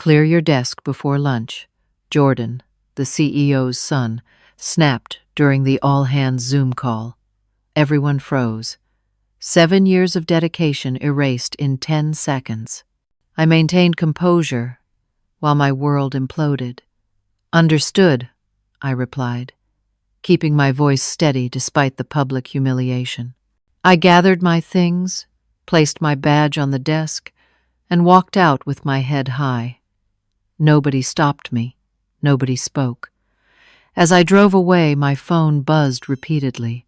"Clear your desk before lunch," Jordan, the CEO's son, snapped during the all-hands Zoom call. Everyone froze. 7 years of dedication erased in 10 seconds. I maintained composure while my world imploded. "Understood," I replied, keeping my voice steady despite the public humiliation. I gathered my things, placed my badge on the desk, and walked out with my head high. Nobody stopped me. Nobody spoke. As I drove away, my phone buzzed repeatedly.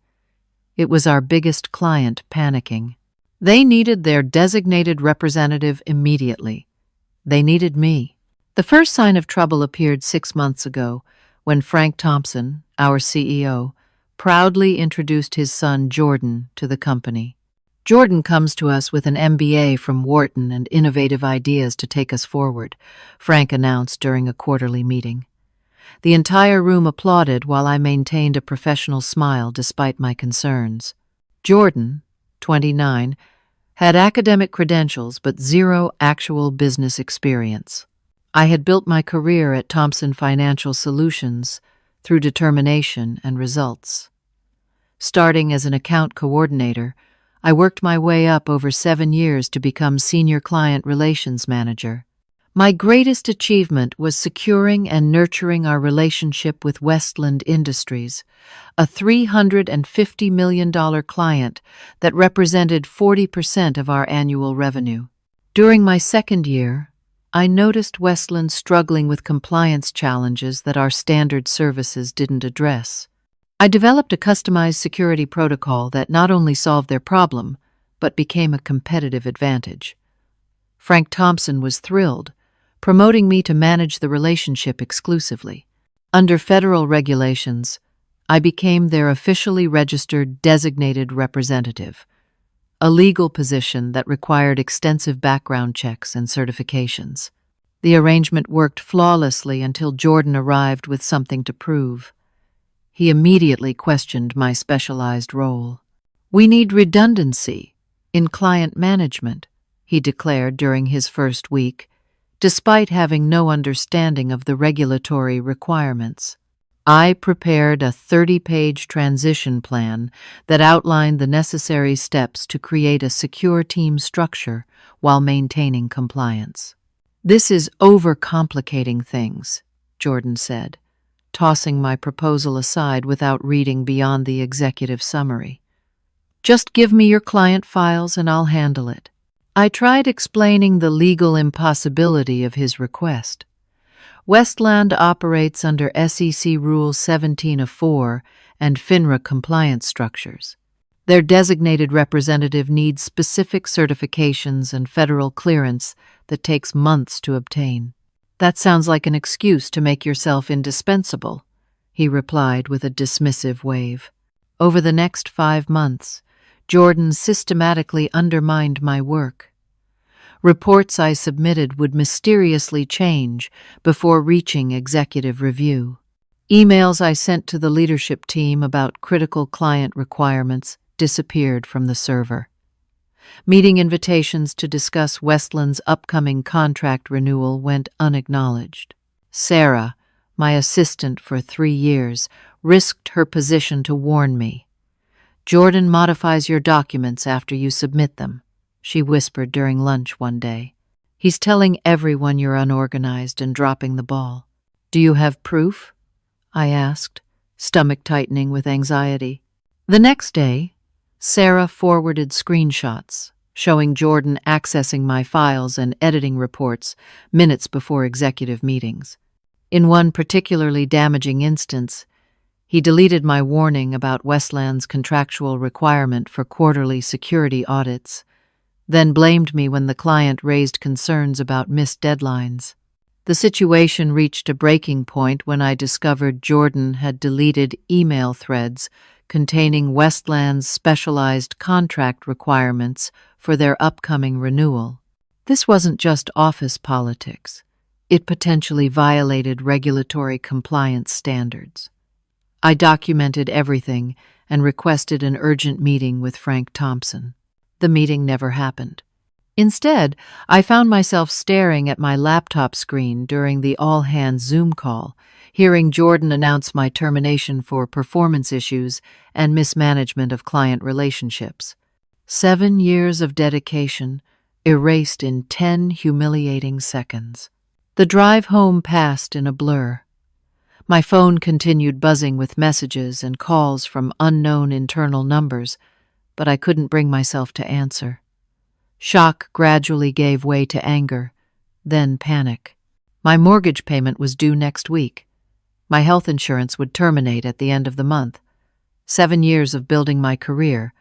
It was our biggest client panicking. They needed their designated representative immediately. They needed me. The first sign of trouble appeared 6 months ago when Frank Thompson, our CEO, proudly introduced his son Jordan to the company. "Jordan comes to us with an MBA from Wharton and innovative ideas to take us forward," Frank announced during a quarterly meeting. The entire room applauded while I maintained a professional smile despite my concerns. Jordan, 29, had academic credentials but zero actual business experience. I had built my career at Thompson Financial Solutions through determination and results. Starting as an account coordinator, I worked my way up over 7 years to become Senior Client Relations Manager. My greatest achievement was securing and nurturing our relationship with Westland Industries, a $350 million client that represented 40% of our annual revenue. During my second year, I noticed Westland struggling with compliance challenges that our standard services didn't address. I developed a customized security protocol that not only solved their problem, but became a competitive advantage. Frank Thompson was thrilled, promoting me to manage the relationship exclusively. Under federal regulations, I became their officially registered designated representative, a legal position that required extensive background checks and certifications. The arrangement worked flawlessly until Jordan arrived with something to prove. He immediately questioned my specialized role. "We need redundancy in client management," he declared during his first week, despite having no understanding of the regulatory requirements. I prepared a 30-page transition plan that outlined the necessary steps to create a secure team structure while maintaining compliance. "This is overcomplicating things," Jordan said, tossing my proposal aside without reading beyond the executive summary. "Just give me your client files and I'll handle it." I tried explaining the legal impossibility of his request. Westland operates under SEC Rule 1704 and FINRA compliance structures. Their designated representative needs specific certifications and federal clearance that takes months to obtain. "That sounds like an excuse to make yourself indispensable," he replied with a dismissive wave. Over the next 5 months, Jordan systematically undermined my work. Reports I submitted would mysteriously change before reaching executive review. Emails I sent to the leadership team about critical client requirements disappeared from the server. Meeting invitations to discuss Westland's upcoming contract renewal went unacknowledged. Sarah, my assistant for 3 years, risked her position to warn me. "Jordan modifies your documents after you submit them," she whispered during lunch one day. "He's telling everyone you're unorganized and dropping the ball." "Do you have proof?" I asked, stomach tightening with anxiety. The next day, Sarah forwarded screenshots showing Jordan accessing my files and editing reports minutes before executive meetings. In one particularly damaging instance, he deleted my warning about Westland's contractual requirement for quarterly security audits, then blamed me when the client raised concerns about missed deadlines. The situation reached a breaking point when I discovered Jordan had deleted email threads containing Westland's specialized contract requirements for their upcoming renewal. This wasn't just office politics. It potentially violated regulatory compliance standards. I documented everything and requested an urgent meeting with Frank Thompson. The meeting never happened. Instead, I found myself staring at my laptop screen during the all-hands Zoom call, hearing Jordan announce my termination for performance issues and mismanagement of client relationships. 7 years of dedication erased in 10 humiliating seconds. The drive home passed in a blur. My phone continued buzzing with messages and calls from unknown internal numbers, but I couldn't bring myself to answer. Shock gradually gave way to anger, then panic. My mortgage payment was due next week. My health insurance would terminate at the end of the month. 7 years of building my career,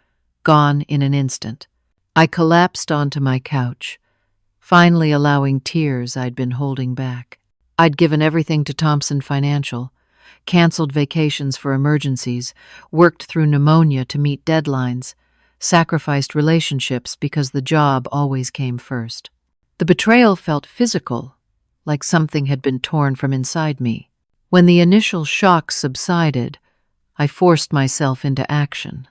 gone in an instant. I collapsed onto my couch, finally allowing tears I'd been holding back. I'd given everything to Thompson Financial, canceled vacations for emergencies, worked through pneumonia to meet deadlines, sacrificed relationships because the job always came first. The betrayal felt physical, like something had been torn from inside me. When the initial shock subsided, I forced myself into action.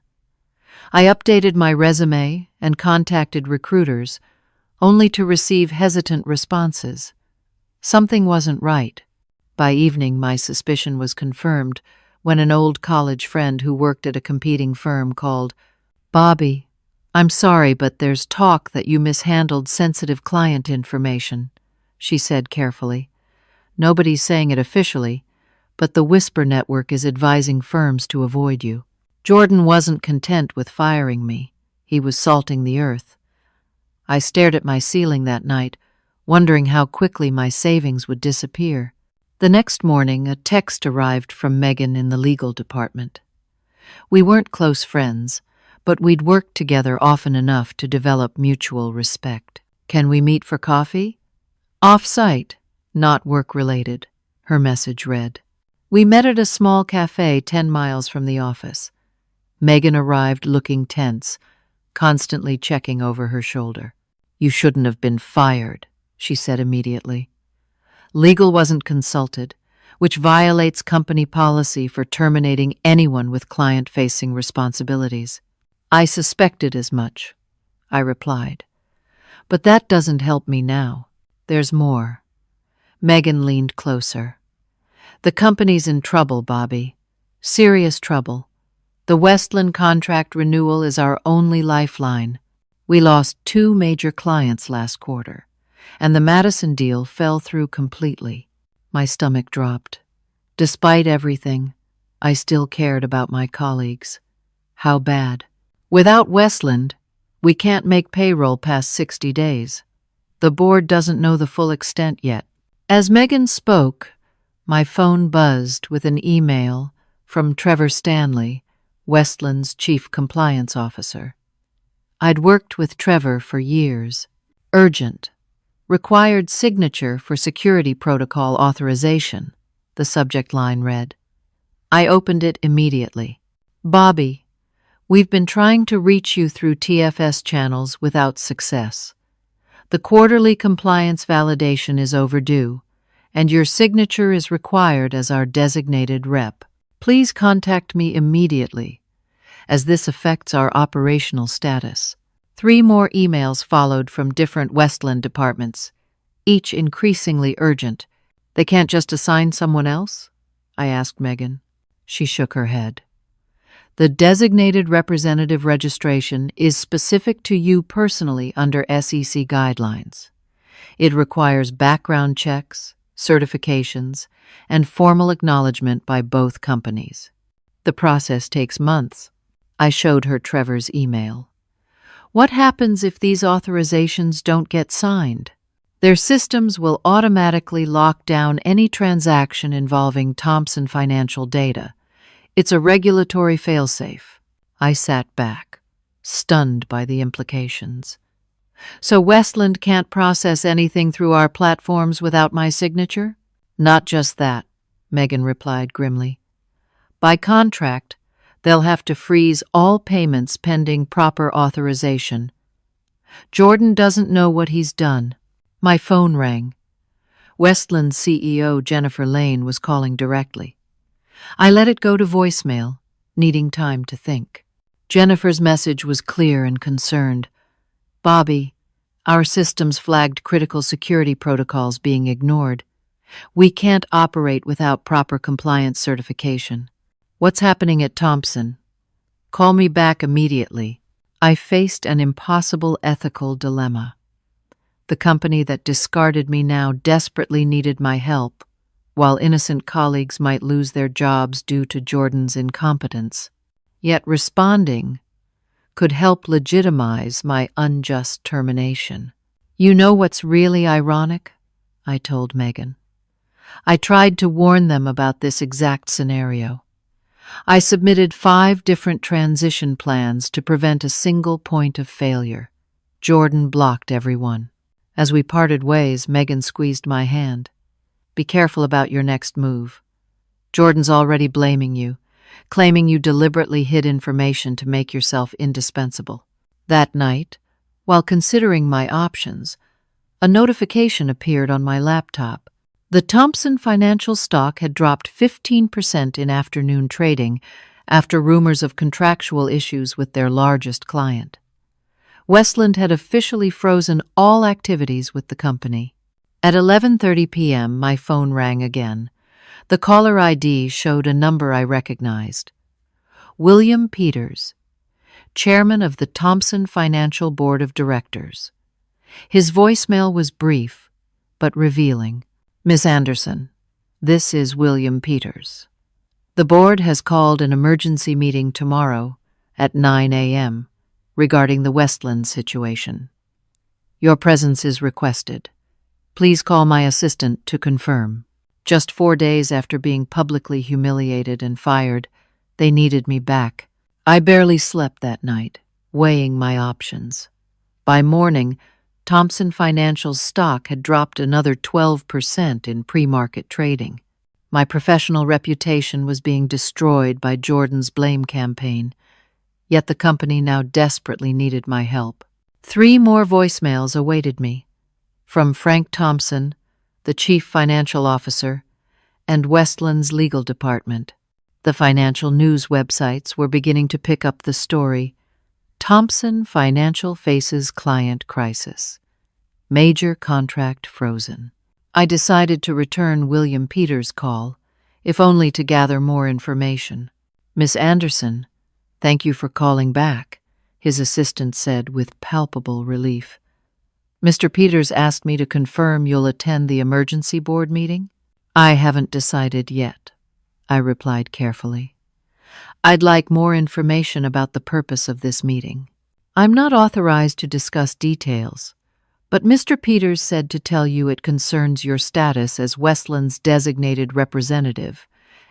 I updated my resume and contacted recruiters, only to receive hesitant responses. Something wasn't right. By evening, my suspicion was confirmed when an old college friend who worked at a competing firm called. "Bobby, I'm sorry, but there's talk that you mishandled sensitive client information," she said carefully. "Nobody's saying it officially, but the Whisper Network is advising firms to avoid you." Jordan wasn't content with firing me. He was salting the earth. I stared at my ceiling that night, wondering how quickly my savings would disappear. The next morning, a text arrived from Megan in the legal department. We weren't close friends, but we'd worked together often enough to develop mutual respect. "Can we meet for coffee?" "Off-site, not work-related," her message read. We met at a small cafe 10 miles from the office. Megan arrived looking tense, constantly checking over her shoulder. "You shouldn't have been fired," she said immediately. Legal wasn't consulted, which violates company policy for terminating anyone with client-facing responsibilities. "I suspected as much," I replied. "But that doesn't help me now. There's more." Megan leaned closer. "The company's in trouble, Bobby. Serious trouble. The Westland contract renewal is our only lifeline. We lost 2 major clients last quarter, and the Madison deal fell through completely." My stomach dropped. Despite everything, I still cared about my colleagues. How bad? "Without Westland, we can't make payroll past 60 days. The board doesn't know the full extent yet." As Megan spoke, my phone buzzed with an email from Trevor Stanley, Westland's chief compliance officer. I'd worked with Trevor for years. "Urgent. Required signature for security protocol authorization," the subject line read. I opened it immediately. "Bobby, we've been trying to reach you through TFS channels without success. The quarterly compliance validation is overdue, and your signature is required as our designated rep. Please contact me immediately, as this affects our operational status." 3 more emails followed from different Westland departments, each increasingly urgent. "They can't just assign someone else?" I asked Megan. She shook her head. "The designated representative registration is specific to you personally under SEC guidelines. It requires background checks, certifications, and formal acknowledgement by both companies. The process takes months." I showed her Trevor's email. "What happens if these authorizations don't get signed?" "Their systems will automatically lock down any transaction involving Thompson Financial data. It's a regulatory failsafe." I sat back, stunned by the implications. "So Westland can't process anything through our platforms without my signature?" "Not just that," Megan replied grimly. "By contract, they'll have to freeze all payments pending proper authorization. Jordan doesn't know what he's done." My phone rang. Westland's CEO Jennifer Lane was calling directly. I let it go to voicemail, needing time to think. Jennifer's message was clear and concerned. "Bobby, Our systems flagged critical security protocols being ignored. We can't operate without proper compliance certification. What's happening at Thompson? Call me back immediately. I faced an impossible ethical dilemma. The company that discarded me now desperately needed my help, while innocent colleagues might lose their jobs due to Jordan's incompetence. Yet responding could help legitimize my unjust termination. You know what's really ironic? I told Megan. I tried to warn them about this exact scenario. I submitted 5 different transition plans to prevent a single point of failure. Jordan blocked every one. As we parted ways, Megan squeezed my hand. Be careful about your next move. Jordan's already blaming you, claiming you deliberately hid information to make yourself indispensable. That night, while considering my options, a notification appeared on my laptop. The Thompson Financial stock had dropped 15% in afternoon trading after rumors of contractual issues with their largest client. Westland had officially frozen all activities with the company. At 11:30 p.m., my phone rang again. The caller ID showed a number I recognized. William Peters, chairman of the Thompson Financial Board of Directors. His voicemail was brief, but revealing. Miss Anderson, this is William Peters. The board has called an emergency meeting tomorrow at 9 a.m. regarding the Westland situation. Your presence is requested. Please call my assistant to confirm. Just 4 days after being publicly humiliated and fired, they needed me back. I barely slept that night, weighing my options. By morning, Thompson Financial's stock had dropped another 12% in pre-market trading. My professional reputation was being destroyed by Jordan's blame campaign, yet the company now desperately needed my help. 3 more voicemails awaited me, from Frank Thompson, the chief financial officer, and Westland's legal department. The financial news websites were beginning to pick up the story. Thompson Financial faces client crisis. Major contract frozen. I decided to return William Peters' call, if only to gather more information. Miss Anderson, thank you for calling back, his assistant said with palpable relief. Mr. Peters asked me to confirm you'll attend the emergency board meeting? I haven't decided yet, I replied carefully. I'd like more information about the purpose of this meeting. I'm not authorized to discuss details, but Mr. Peters said to tell you it concerns your status as Westland's designated representative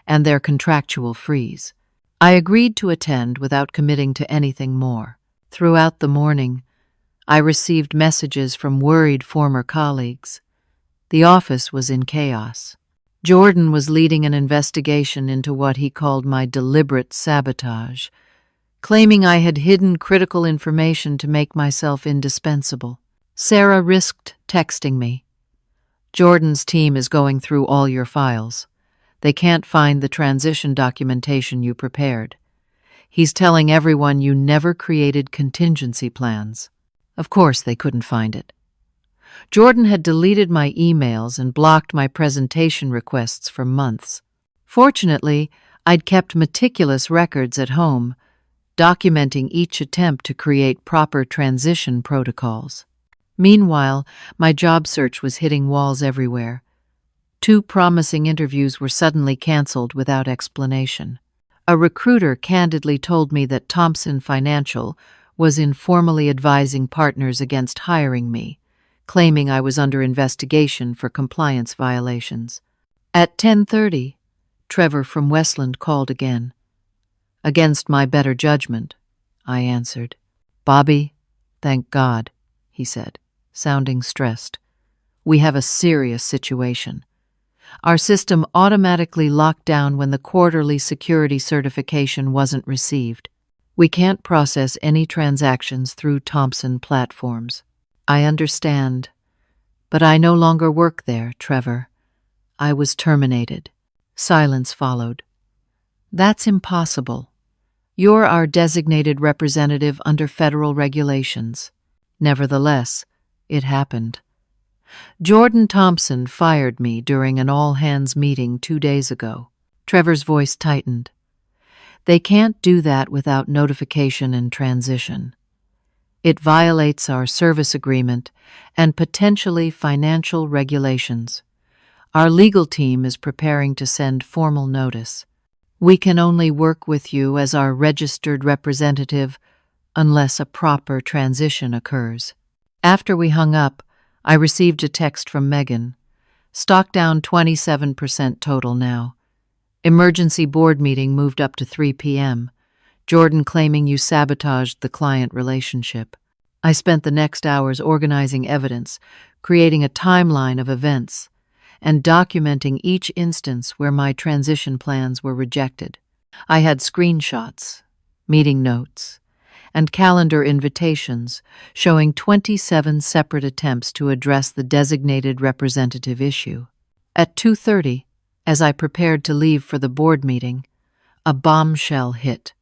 and their contractual freeze. I agreed to attend without committing to anything more. Throughout the morning, I received messages from worried former colleagues. The office was in chaos. Jordan was leading an investigation into what he called my deliberate sabotage, claiming I had hidden critical information to make myself indispensable. Sarah risked texting me. Jordan's team is going through all your files. They can't find the transition documentation you prepared. He's telling everyone you never created contingency plans. Of course they couldn't find it. Jordan had deleted my emails and blocked my presentation requests for months. Fortunately, I'd kept meticulous records at home, documenting each attempt to create proper transition protocols. Meanwhile, my job search was hitting walls everywhere. 2 promising interviews were suddenly canceled without explanation. A recruiter candidly told me that Thompson Financial was informally advising partners against hiring me, claiming I was under investigation for compliance violations. At 10:30, Trevor from Westland called again. Against my better judgment, I answered. Bobby, thank God, he said, sounding stressed. We have a serious situation. Our system automatically locked down when the quarterly security certification wasn't received. We can't process any transactions through Thompson platforms. I understand, but I no longer work there, Trevor. I was terminated. Silence followed. That's impossible. You're our designated representative under federal regulations. Nevertheless, it happened. Jordan Thompson fired me during an all-hands meeting 2 days ago. Trevor's voice tightened. They can't do that without notification and transition. It violates our service agreement and potentially financial regulations. Our legal team is preparing to send formal notice. We can only work with you as our registered representative unless a proper transition occurs. After we hung up, I received a text from Megan. Stock down 27% total now. Emergency board meeting moved up to 3 p.m. Jordan claiming you sabotaged the client relationship. I spent the next hours organizing evidence, creating a timeline of events, and documenting each instance where my transition plans were rejected. I had screenshots, meeting notes, and calendar invitations showing 27 separate attempts to address the designated representative issue. At 2:30, as I prepared to leave for the board meeting, a bombshell hit.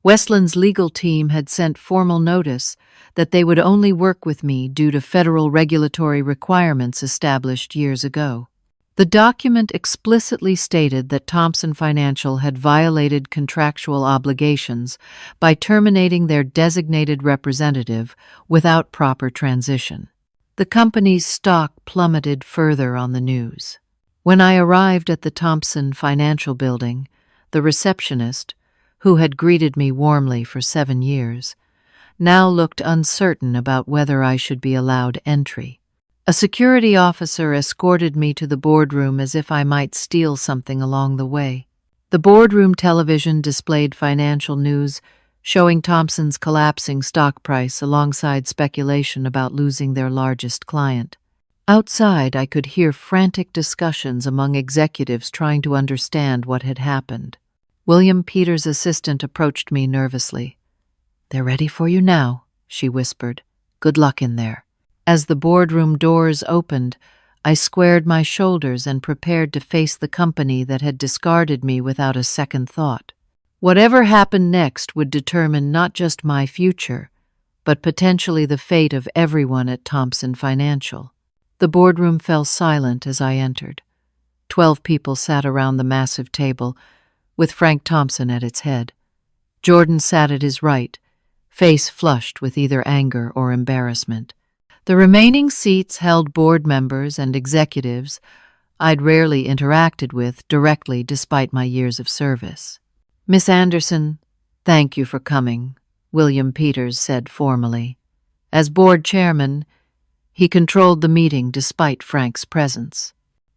Westland's legal team had sent formal notice that they would only work with me due to federal regulatory requirements established years ago. The document explicitly stated that Thompson Financial had violated contractual obligations by terminating their designated representative without proper transition. The company's stock plummeted further on the news. When I arrived at the Thompson Financial building, the receptionist, who had greeted me warmly for 7 years, now looked uncertain about whether I should be allowed entry. A security officer escorted me to the boardroom as if I might steal something along the way. The boardroom television displayed financial news showing Thompson's collapsing stock price alongside speculation about losing their largest client. Outside, I could hear frantic discussions among executives trying to understand what had happened. William Peters' assistant approached me nervously. "They're ready for you now," she whispered. "Good luck in there." As the boardroom doors opened, I squared my shoulders and prepared to face the company that had discarded me without a second thought. Whatever happened next would determine not just my future, but potentially the fate of everyone at Thompson Financial. The boardroom fell silent as I entered. 12 people sat around the massive table, with Frank Thompson at its head. Jordan sat at his right, face flushed with either anger or embarrassment. The remaining seats held board members and executives I'd rarely interacted with directly despite my years of service. "Miss Anderson, thank you for coming," William Peters said formally. As board chairman, he controlled the meeting despite Frank's presence.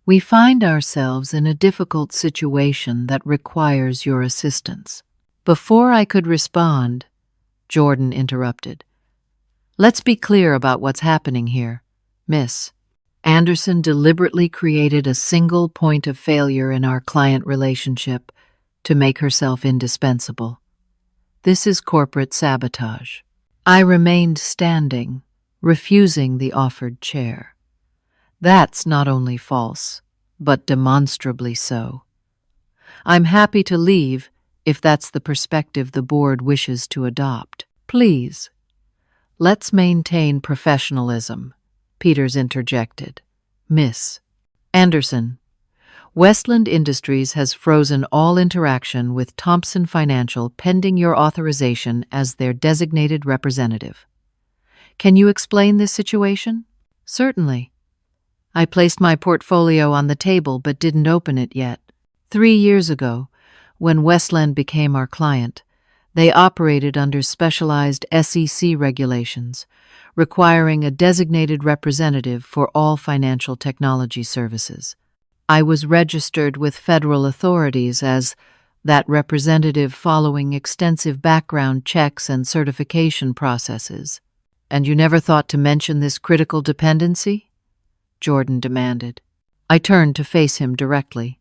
"We find ourselves in a difficult situation that requires your assistance." Before I could respond, Jordan interrupted. "Let's be clear about what's happening here, Miss. Anderson deliberately created a single point of failure in our client relationship to make herself indispensable. This is corporate sabotage." I remained standing, refusing the offered chair. "That's not only false, but demonstrably so. I'm happy to leave if that's the perspective the board wishes to adopt. Please, let's maintain professionalism," Peters interjected. "Miss Anderson, Westland Industries has frozen all interaction with Thompson Financial pending your authorization as their designated representative. Can you explain this situation?" "Certainly. I placed my portfolio on the table but didn't open it yet. 3 years ago, when Westland became our client, they operated under specialized SEC regulations, requiring a designated representative for all financial technology services. I was registered with federal authorities as that representative following extensive background checks and certification processes. And you never thought to mention this critical dependency?" Jordan demanded. I turned to face him directly.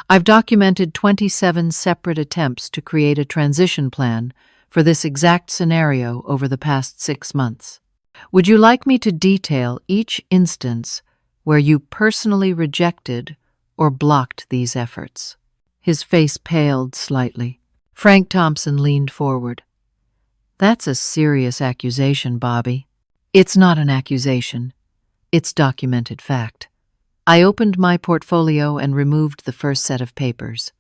"I've documented 27 separate attempts to create a transition plan for this exact scenario over the past 6 months. Would you like me to detail each instance where you personally rejected or blocked these efforts?" His face paled slightly. Frank Thompson leaned forward. "That's a serious accusation, Bobby. It's not an accusation. It's documented fact. I opened my portfolio and removed the first set of papers.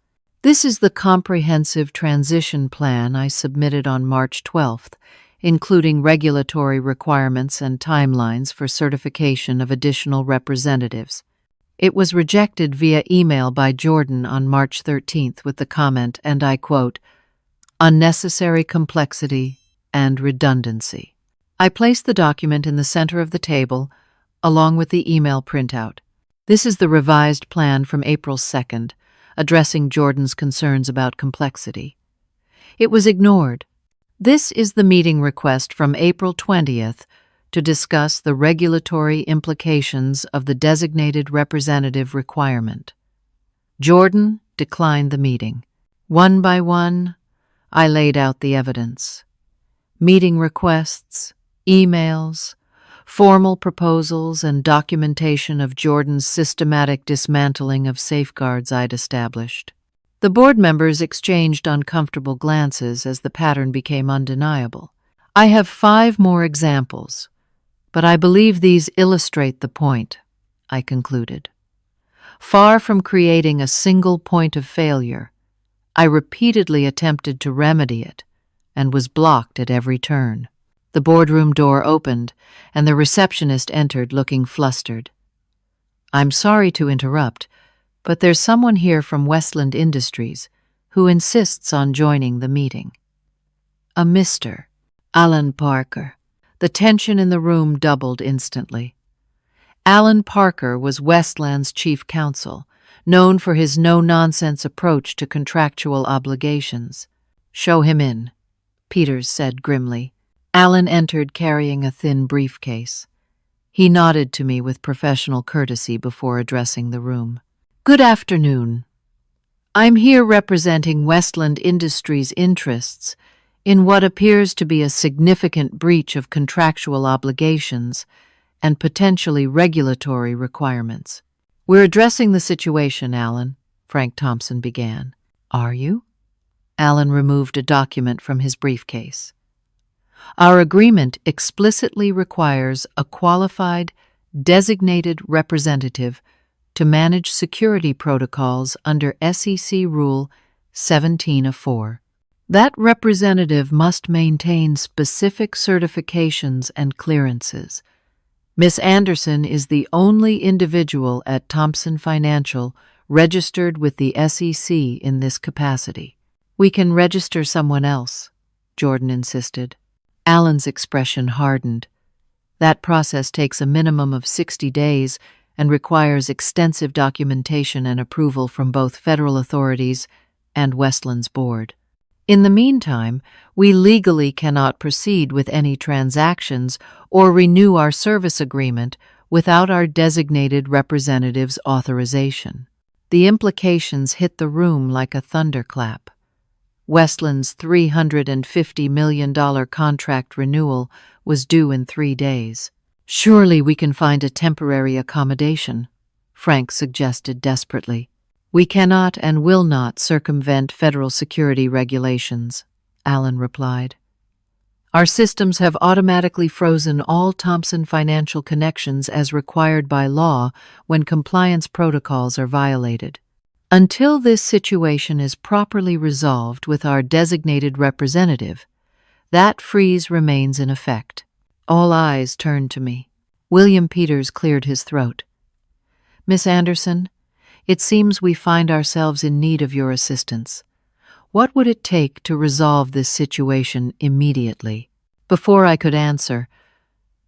This is the comprehensive transition plan I submitted on March 12th, including regulatory requirements and timelines for certification of additional representatives. It was rejected via email by Jordan on March 13th with the comment, and I quote, "unnecessary complexity and redundancy." I placed the document in the center of the table, along with the email printout. This is the revised plan from April 2nd, addressing Jordan's concerns about complexity. It was ignored. This is the meeting request from April 20th to discuss the regulatory implications of the designated representative requirement. Jordan declined the meeting. One by one, I laid out the evidence. Meeting requests, emails, formal proposals, and documentation of Jordan's systematic dismantling of safeguards I'd established. The board members exchanged uncomfortable glances as the pattern became undeniable. I have 5 more examples, but I believe these illustrate the point, I concluded. Far from creating a single point of failure, I repeatedly attempted to remedy it and was blocked at every turn. The boardroom door opened, and the receptionist entered looking flustered. "I'm sorry to interrupt, but there's someone here from Westland Industries who insists on joining the meeting." A Mr. Alan Parker. The tension in the room doubled instantly. Alan Parker was Westland's chief counsel, known for his no-nonsense approach to contractual obligations. "Show him in," Peters said grimly. Alan entered carrying a thin briefcase. He nodded to me with professional courtesy before addressing the room. "Good afternoon. I'm here representing Westland Industries' interests in what appears to be a significant breach of contractual obligations and potentially regulatory requirements." "We're addressing the situation, Alan," Frank Thompson began. "Are you?" Alan removed a document from his briefcase. "Our agreement explicitly requires a qualified, designated representative to manage security protocols under SEC Rule 1704. That representative must maintain specific certifications and clearances. Miss Anderson is the only individual at Thompson Financial registered with the SEC in this capacity." "We can register someone else," Jordan insisted. Alan's expression hardened. "That process takes a minimum of 60 days and requires extensive documentation and approval from both federal authorities and Westland's board. In the meantime, we legally cannot proceed with any transactions or renew our service agreement without our designated representative's authorization." The implications hit the room like a thunderclap. Westland's $350 million contract renewal was due in 3 days. "Surely we can find a temporary accommodation," Frank suggested desperately. "We cannot and will not circumvent federal security regulations," Alan replied. "Our systems have automatically frozen all Thompson Financial connections as required by law when compliance protocols are violated. Until this situation is properly resolved with our designated representative, that freeze remains in effect." All eyes turned to me. William Peters cleared his throat. "Miss Anderson, it seems we find ourselves in need of your assistance. What would it take to resolve this situation immediately?" Before I could answer,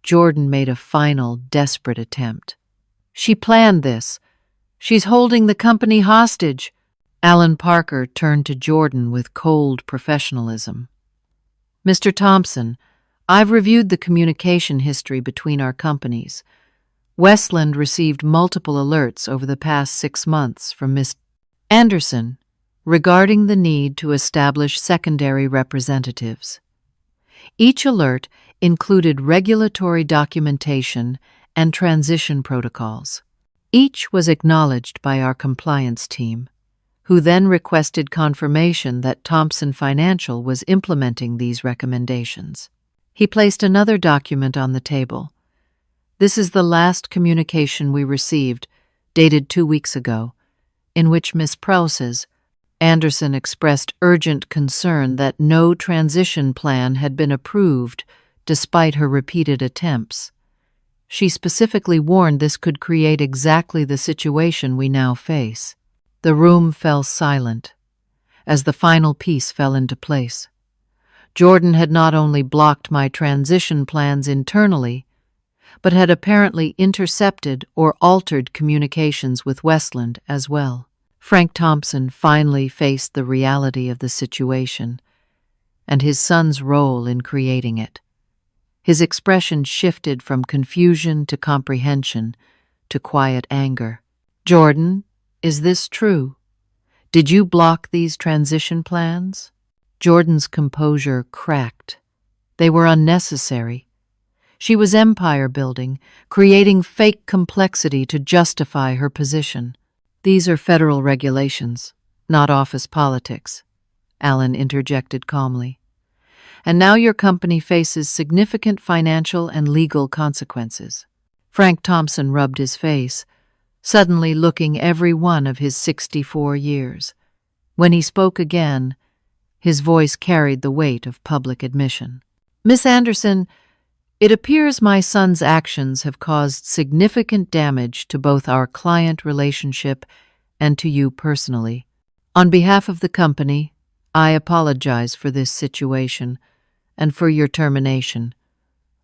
Jordan made a final, desperate attempt. "She planned this. She's holding the company hostage." Alan Parker turned to Jordan with cold professionalism. "Mr. Thompson, I've reviewed the communication history between our companies. Westland received multiple alerts over the past 6 months from Miss Anderson regarding the need to establish secondary representatives. Each alert included regulatory documentation and transition protocols. Each was acknowledged by our compliance team, who then requested confirmation that Thompson Financial was implementing these recommendations. He placed another document on the table. This is the last communication we received, dated 2 weeks ago, in which Miss Preuss's Anderson expressed urgent concern that no transition plan had been approved despite her repeated attempts. She specifically warned this could create exactly the situation we now face. The room fell silent as the final piece fell into place. Jordan had not only blocked my transition plans internally, but had apparently intercepted or altered communications with Westland as well. Frank Thompson finally faced the reality of the situation and his son's role in creating it. His expression shifted from confusion to comprehension to quiet anger. "Jordan, is this true? Did you block these transition plans?" Jordan's composure cracked. They were unnecessary. She was empire building, creating fake complexity to justify her position. "These are federal regulations, not office politics," Allen interjected calmly. "And now your company faces significant financial and legal consequences." Frank Thompson rubbed his face, suddenly looking every one of his 64 years. When he spoke again, his voice carried the weight of public admission. "Miss Anderson, it appears my son's actions have caused significant damage to both our client relationship and to you personally. On behalf of the company, I apologize for this situation and for your termination,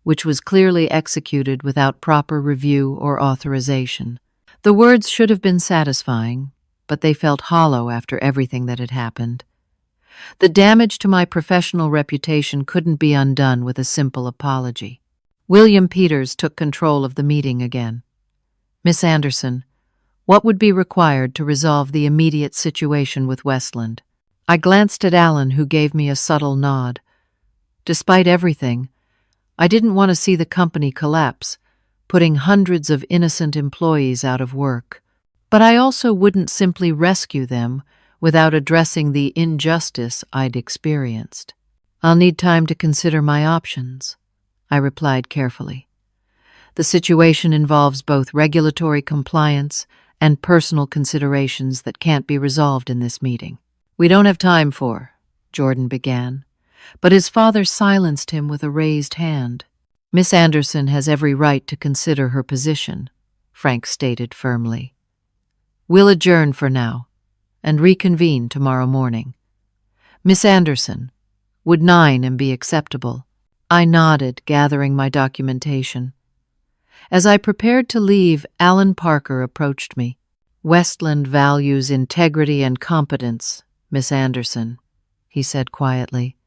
which was clearly executed without proper review or authorization." The words should have been satisfying, but they felt hollow after everything that had happened. The damage to my professional reputation couldn't be undone with a simple apology. William Peters took control of the meeting again. "Miss Anderson, what would be required to resolve the immediate situation with Westland?" I glanced at Allen, who gave me a subtle nod. Despite everything, I didn't want to see the company collapse, putting hundreds of innocent employees out of work. But I also wouldn't simply rescue them without addressing the injustice I'd experienced. "I'll need time to consider my options," I replied carefully. "The situation involves both regulatory compliance and personal considerations that can't be resolved in this meeting." "We don't have time for," Jordan began, but his father silenced him with a raised hand. "Miss Anderson has every right to consider her position," Frank stated firmly. "We'll adjourn for now and reconvene tomorrow morning. Miss Anderson, would 9 AM be acceptable?" I nodded, gathering my documentation. As I prepared to leave, Alan Parker approached me. "Westland values integrity and competence, Miss Anderson," he said quietly.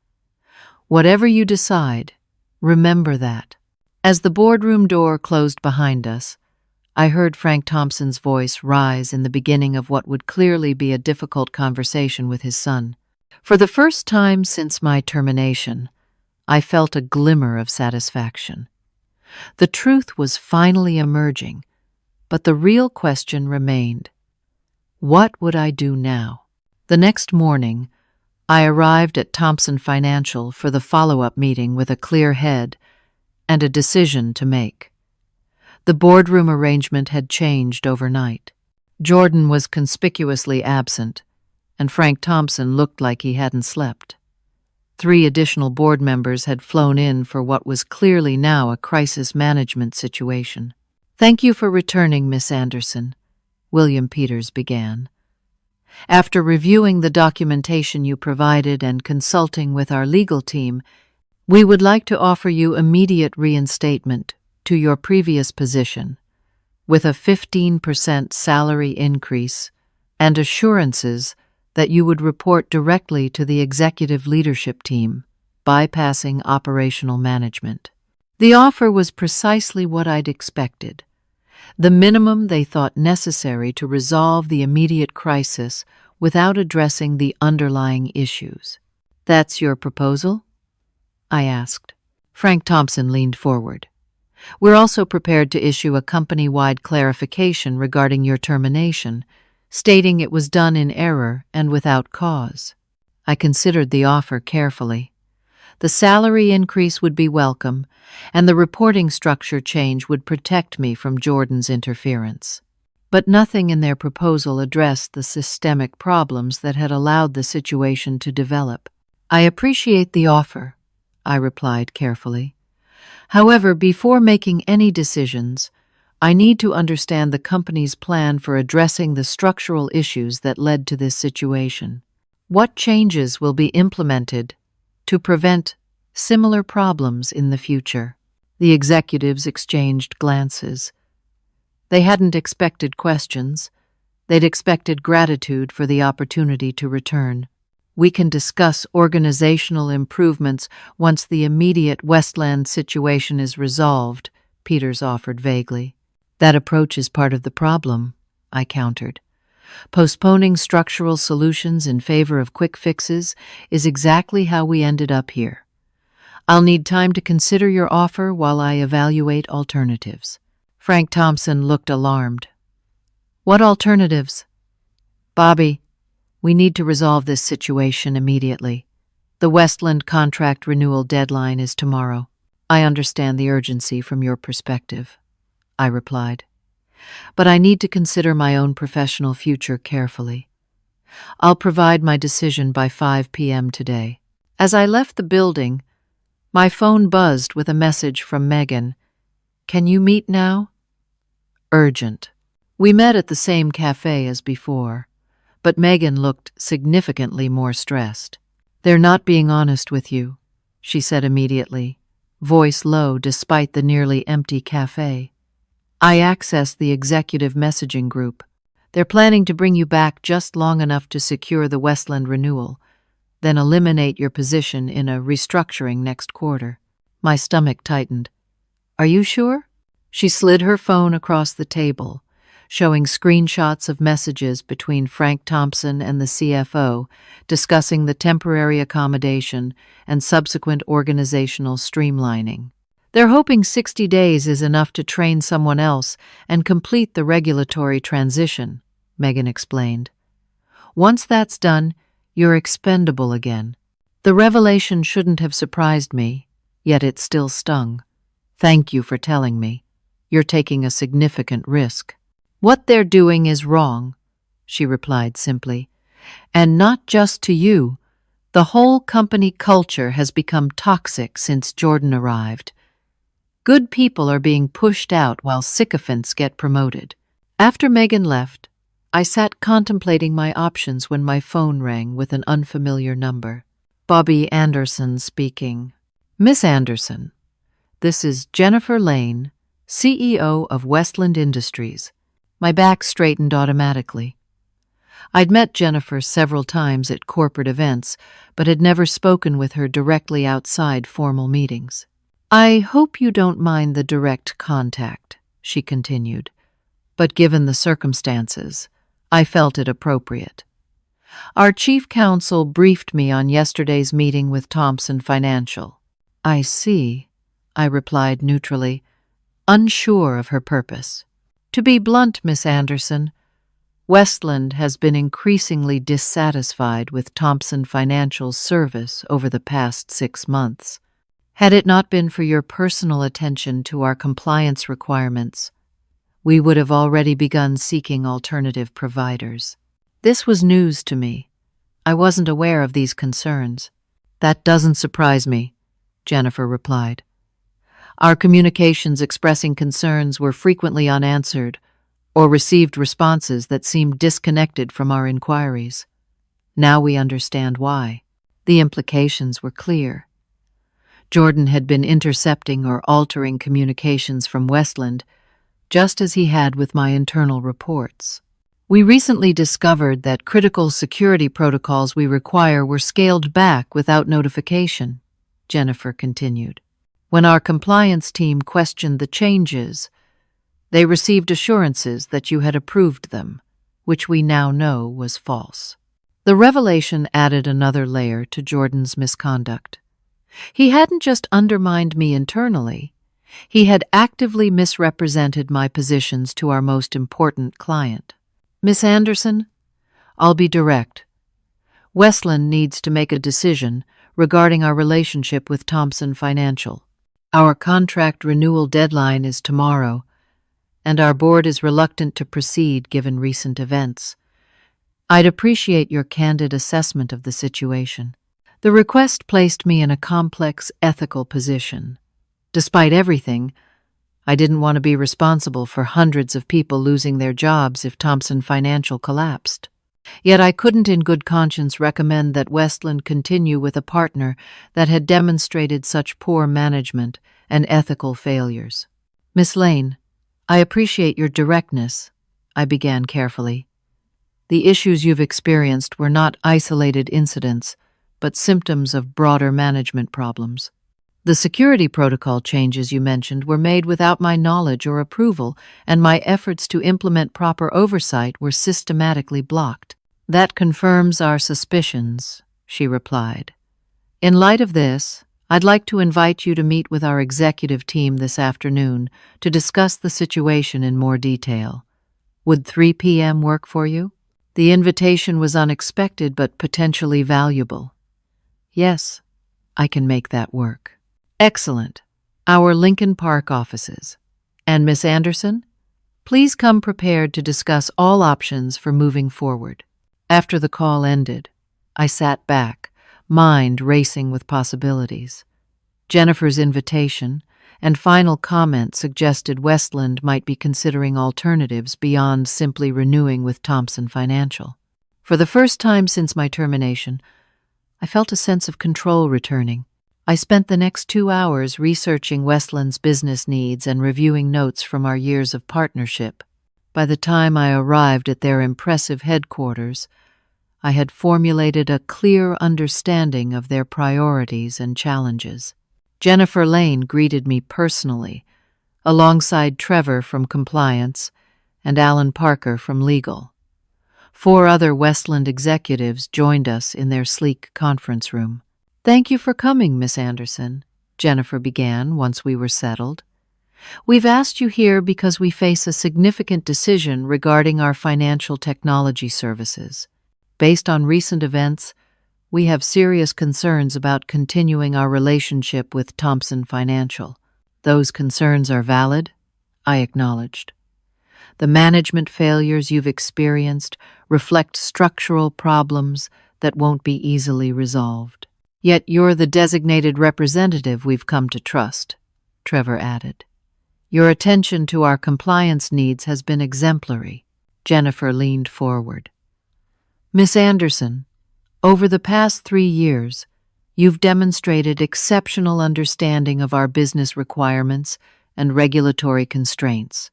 "Whatever you decide, remember that." As the boardroom door closed behind us, I heard Frank Thompson's voice rise in the beginning of what would clearly be a difficult conversation with his son. For the first time since my termination, I felt a glimmer of satisfaction. The truth was finally emerging, but the real question remained. What would I do now? The next morning, I arrived at Thompson Financial for the follow-up meeting with a clear head and a decision to make. The boardroom arrangement had changed overnight. Jordan was conspicuously absent, and Frank Thompson looked like he hadn't slept. 3 additional board members had flown in for what was clearly now a crisis management situation. "Thank you for returning, Miss Anderson," William Peters began. "After reviewing the documentation you provided and consulting with our legal team, we would like to offer you immediate reinstatement to your previous position, with a 15% salary increase and assurances that you would report directly to the executive leadership team, bypassing operational management." The offer was precisely what I'd expected, the minimum they thought necessary to resolve the immediate crisis without addressing the underlying issues. "That's your proposal?" I asked. Frank Thompson leaned forward. "We're also prepared to issue a company-wide clarification regarding your termination, stating it was done in error and without cause." I considered the offer carefully. The salary increase would be welcome, and the reporting structure change would protect me from Jordan's interference. But nothing in their proposal addressed the systemic problems that had allowed the situation to develop. "I appreciate the offer," I replied carefully. "However, before making any decisions, I need to understand the company's plan for addressing the structural issues that led to this situation. What changes will be implemented to prevent similar problems in the future?" The executives exchanged glances. They hadn't expected questions. They'd expected gratitude for the opportunity to return. "We can discuss organizational improvements once the immediate Westland situation is resolved," Peters offered vaguely. "That approach is part of the problem," I countered. "Postponing structural solutions in favor of quick fixes is exactly how we ended up here. I'll need time to consider your offer while I evaluate alternatives." Frank Thompson looked alarmed. "What alternatives?" "Bobby, we need to resolve this situation immediately. The Westland contract renewal deadline is tomorrow." "I understand the urgency from your perspective," I replied. "But I need to consider my own professional future carefully. I'll provide my decision by 5 p.m. today." As I left the building, my phone buzzed with a message from Megan. "Can you meet now?" Urgent. We met at the same cafe as before, but Megan looked significantly more stressed. "They're not being honest with you," she said immediately, voice low despite the nearly empty cafe. "I accessed the executive messaging group. They're planning to bring you back just long enough to secure the Westland renewal, then eliminate your position in a restructuring next quarter." My stomach tightened. "Are you sure?" She slid her phone across the table, showing screenshots of messages between Frank Thompson and the CFO discussing the temporary accommodation and subsequent organizational streamlining. "They're hoping 60 days is enough to train someone else and complete the regulatory transition," Megan explained. "Once that's done, you're expendable again." The revelation shouldn't have surprised me, yet it still stung. "Thank you for telling me. You're taking a significant risk." "What they're doing is wrong," she replied simply. "And not just to you. The whole company culture has become toxic since Jordan arrived. Good people are being pushed out while sycophants get promoted." After Megan left, I sat contemplating my options when my phone rang with an unfamiliar number. "Bobby Anderson speaking." "Miss Anderson, this is Jennifer Lane, CEO of Westland Industries." My back straightened automatically. I'd met Jennifer several times at corporate events, but had never spoken with her directly outside formal meetings. "I hope you don't mind the direct contact," she continued, "but given the circumstances, I felt it appropriate. Our chief counsel briefed me on yesterday's meeting with Thompson Financial." "I see," I replied neutrally, unsure of her purpose. "To be blunt, Miss Anderson, Westland has been increasingly dissatisfied with Thompson Financial's service over the past 6 months. Had it not been for your personal attention to our compliance requirements, we would have already begun seeking alternative providers." This was news to me. I wasn't aware of these concerns. "That doesn't surprise me," Jennifer replied. "Our communications expressing concerns were frequently unanswered or received responses that seemed disconnected from our inquiries. Now we understand why. The implications were clear. Jordan had been intercepting or altering communications from Westland, just as he had with my internal reports. We recently discovered that critical security protocols we require were scaled back without notification," Jennifer continued. "When our compliance team questioned the changes, they received assurances that you had approved them, which we now know was false." The revelation added another layer to Jordan's misconduct. He hadn't just undermined me internally, he had actively misrepresented my positions to our most important client. "Miss Anderson, I'll be direct. Westland needs to make a decision regarding our relationship with Thompson Financial. Our contract renewal deadline is tomorrow, and our board is reluctant to proceed given recent events. I'd appreciate your candid assessment of the situation. The request placed me in a complex ethical position. Despite everything, I didn't want to be responsible for hundreds of people losing their jobs if Thompson Financial collapsed. Yet I couldn't in good conscience recommend that Westland continue with a partner that had demonstrated such poor management and ethical failures. Miss Lane, I appreciate your directness, I began carefully. The issues you've experienced were not isolated incidents, but symptoms of broader management problems. The security protocol changes you mentioned were made without my knowledge or approval, and my efforts to implement proper oversight were systematically blocked. That confirms our suspicions, she replied. In light of this, I'd like to invite you to meet with our executive team this afternoon to discuss the situation in more detail. Would 3 p.m. work for you? The invitation was unexpected but potentially valuable. Yes, I can make that work. Excellent. Our Lincoln Park offices. And Miss Anderson, please come prepared to discuss all options for moving forward. After the call ended, I sat back, mind racing with possibilities. Jennifer's invitation and final comment suggested Westland might be considering alternatives beyond simply renewing with Thompson Financial. For the first time since my termination, I felt a sense of control returning. I spent the next 2 hours researching Westland's business needs and reviewing notes from our years of partnership. By the time I arrived at their impressive headquarters, I had formulated a clear understanding of their priorities and challenges. Jennifer Lane greeted me personally, alongside Trevor from Compliance and Alan Parker from Legal. 4 other Westland executives joined us in their sleek conference room. "Thank you for coming, Miss Anderson," Jennifer began once we were settled. "We've asked you here because we face a significant decision regarding our financial technology services. Based on recent events, we have serious concerns about continuing our relationship with Thompson Financial. Those concerns are valid," I acknowledged. "The management failures you've experienced reflect structural problems that won't be easily resolved. Yet you're the designated representative we've come to trust," Trevor added. "Your attention to our compliance needs has been exemplary." Jennifer leaned forward. "Miss Anderson, over the past 3 years, you've demonstrated exceptional understanding of our business requirements and regulatory constraints.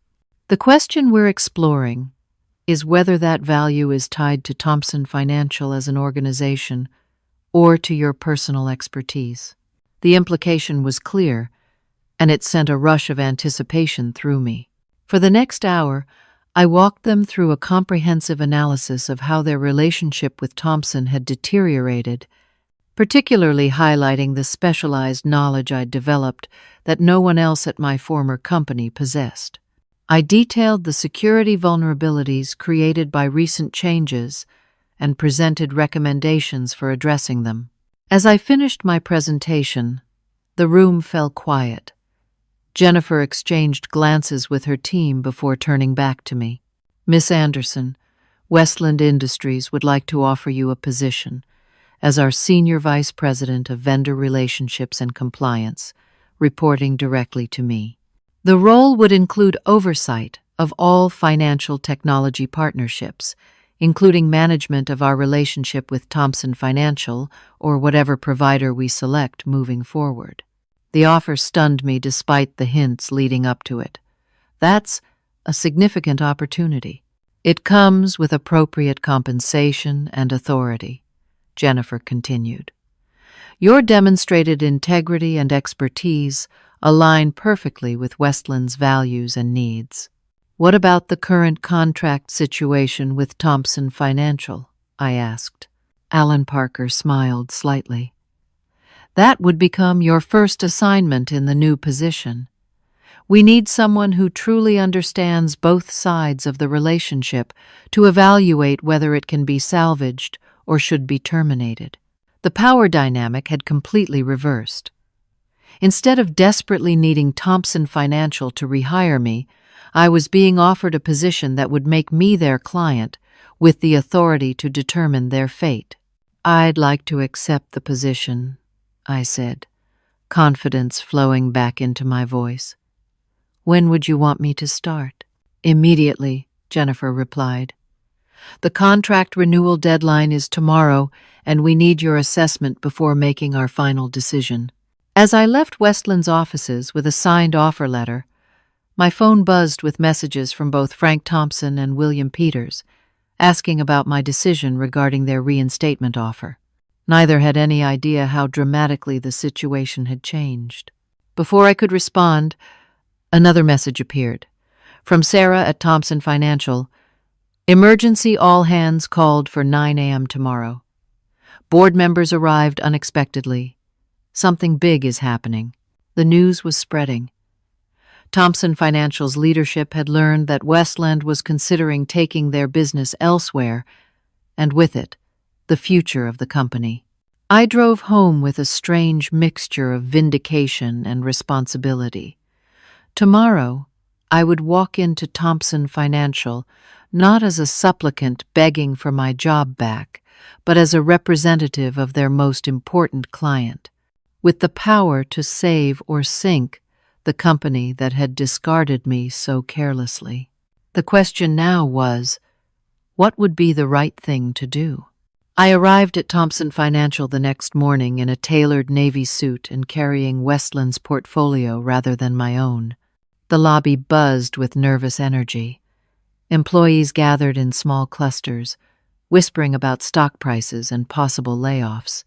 The question we're exploring is whether that value is tied to Thompson Financial as an organization or to your personal expertise." The implication was clear, and it sent a rush of anticipation through me. For the next hour, I walked them through a comprehensive analysis of how their relationship with Thompson had deteriorated, particularly highlighting the specialized knowledge I'd developed that no one else at my former company possessed. I detailed the security vulnerabilities created by recent changes and presented recommendations for addressing them. As I finished my presentation, the room fell quiet. Jennifer exchanged glances with her team before turning back to me. "Miss Anderson, Westland Industries would like to offer you a position as our Senior Vice President of Vendor Relationships and Compliance, reporting directly to me. The role would include oversight of all financial technology partnerships, including management of our relationship with Thompson Financial or whatever provider we select moving forward." The offer stunned me despite the hints leading up to it. That's a significant opportunity. "It comes with appropriate compensation and authority," Jennifer continued. "Your demonstrated integrity and expertise align perfectly with Westland's values and needs." "What about the current contract situation with Thompson Financial?" I asked. Alan Parker smiled slightly. "That would become your first assignment in the new position. We need someone who truly understands both sides of the relationship to evaluate whether it can be salvaged or should be terminated. The power dynamic had completely reversed. Instead of desperately needing Thompson Financial to rehire me, I was being offered a position that would make me their client, with the authority to determine their fate. "I'd like to accept the position," I said, confidence flowing back into my voice. "When would you want me to start?" "Immediately," Jennifer replied. "The contract renewal deadline is tomorrow, and we need your assessment before making our final decision." As I left Westland's offices with a signed offer letter, my phone buzzed with messages from both Frank Thompson and William Peters, asking about my decision regarding their reinstatement offer. Neither had any idea how dramatically the situation had changed. Before I could respond, another message appeared. From Sarah at Thompson Financial: "Emergency all hands called for 9 a.m. tomorrow. Board members arrived unexpectedly. Something big is happening." The news was spreading. Thompson Financial's leadership had learned that Westland was considering taking their business elsewhere, and with it, the future of the company. I drove home with a strange mixture of vindication and responsibility. Tomorrow, I would walk into Thompson Financial not as a supplicant begging for my job back, but as a representative of their most important client, with the power to save or sink the company that had discarded me so carelessly. The question now was, what would be the right thing to do? I arrived at Thompson Financial the next morning in a tailored navy suit and carrying Westland's portfolio rather than my own. The lobby buzzed with nervous energy. Employees gathered in small clusters, whispering about stock prices and possible layoffs.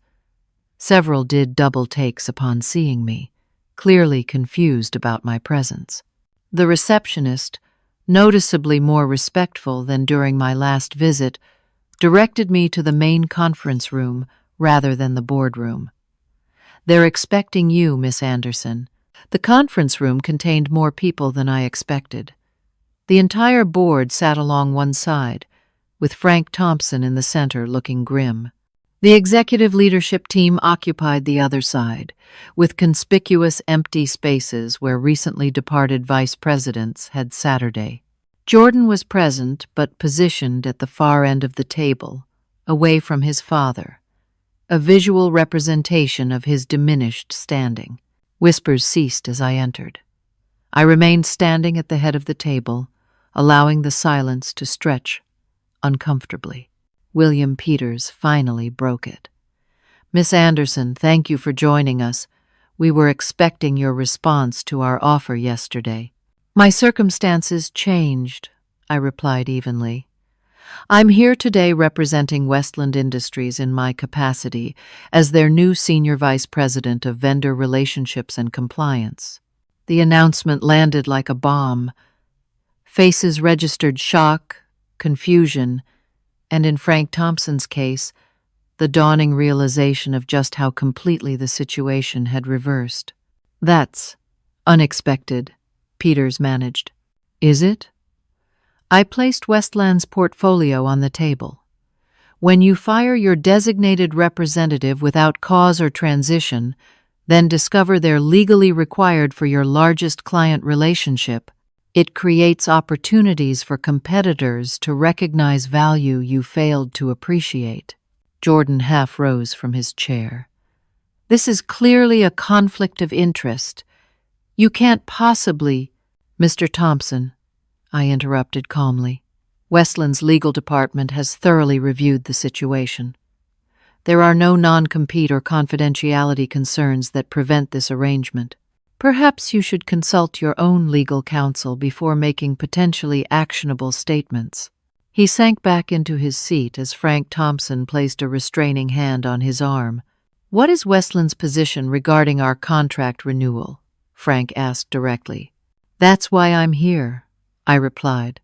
Several did double takes upon seeing me, clearly confused about my presence. The receptionist, noticeably more respectful than during my last visit, directed me to the main conference room rather than the boardroom. "They're expecting you, Miss Anderson." The conference room contained more people than I expected. The entire board sat along one side, with Frank Thompson in the center looking grim. The executive leadership team occupied the other side, with conspicuous empty spaces where recently departed vice presidents had Saturday. Jordan was present but positioned at the far end of the table, away from his father, a visual representation of his diminished standing. Whispers ceased as I entered. I remained standing at the head of the table, allowing the silence to stretch uncomfortably. William Peters finally broke it. "Miss Anderson, thank you for joining us. We were expecting your response to our offer yesterday." "My circumstances changed," I replied evenly. "I'm here today representing Westland Industries in my capacity as their new Senior Vice President of Vendor Relationships and Compliance." The announcement landed like a bomb. Faces registered shock, confusion, and in Frank Thompson's case, the dawning realization of just how completely the situation had reversed. "That's unexpected," Peters managed. "Is it?" I placed Westland's portfolio on the table. "When you fire your designated representative without cause or transition, then discover they're legally required for your largest client relationship, it creates opportunities for competitors to recognize value you failed to appreciate." Jordan half rose from his chair. "This is clearly a conflict of interest. You can't possibly—" "Mr. Thompson," I interrupted calmly, "Westland's legal department has thoroughly reviewed the situation. There are no non-compete or confidentiality concerns that prevent this arrangement. Perhaps you should consult your own legal counsel before making potentially actionable statements." He sank back into his seat as Frank Thompson placed a restraining hand on his arm. "What is Westland's position regarding our contract renewal?" Frank asked directly. "That's why I'm here," I replied.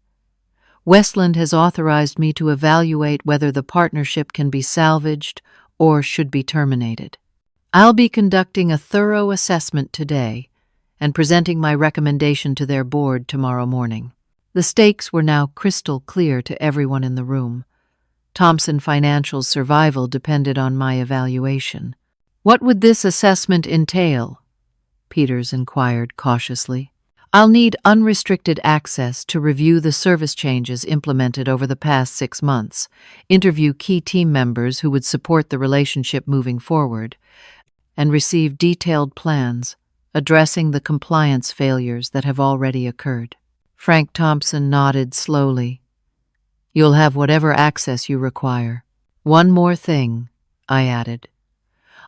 "Westland has authorized me to evaluate whether the partnership can be salvaged or should be terminated. I'll be conducting a thorough assessment today and presenting my recommendation to their board tomorrow morning." The stakes were now crystal clear to everyone in the room. Thompson Financial's survival depended on my evaluation. "What would this assessment entail?" Peters inquired cautiously. "I'll need unrestricted access to review the service changes implemented over the past 6 months, interview key team members who would support the relationship moving forward, and receive detailed plans addressing the compliance failures that have already occurred." Frank Thompson nodded slowly. "You'll have whatever access you require. One more thing," I added.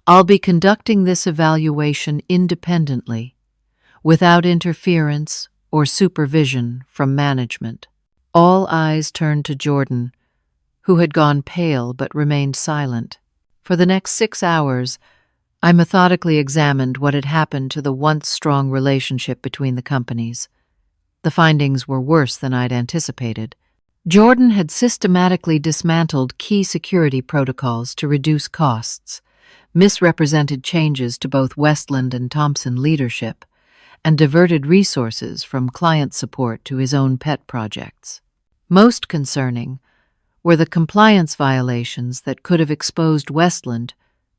"I'll be conducting this evaluation independently, without interference or supervision from management." All eyes turned to Jordan, who had gone pale but remained silent. For the next 6 hours, I methodically examined what had happened to the once strong relationship between the companies. The findings were worse than I'd anticipated. Jordan had systematically dismantled key security protocols to reduce costs, misrepresented changes to both Westland and Thompson leadership, and diverted resources from client support to his own pet projects. Most concerning were the compliance violations that could have exposed Westland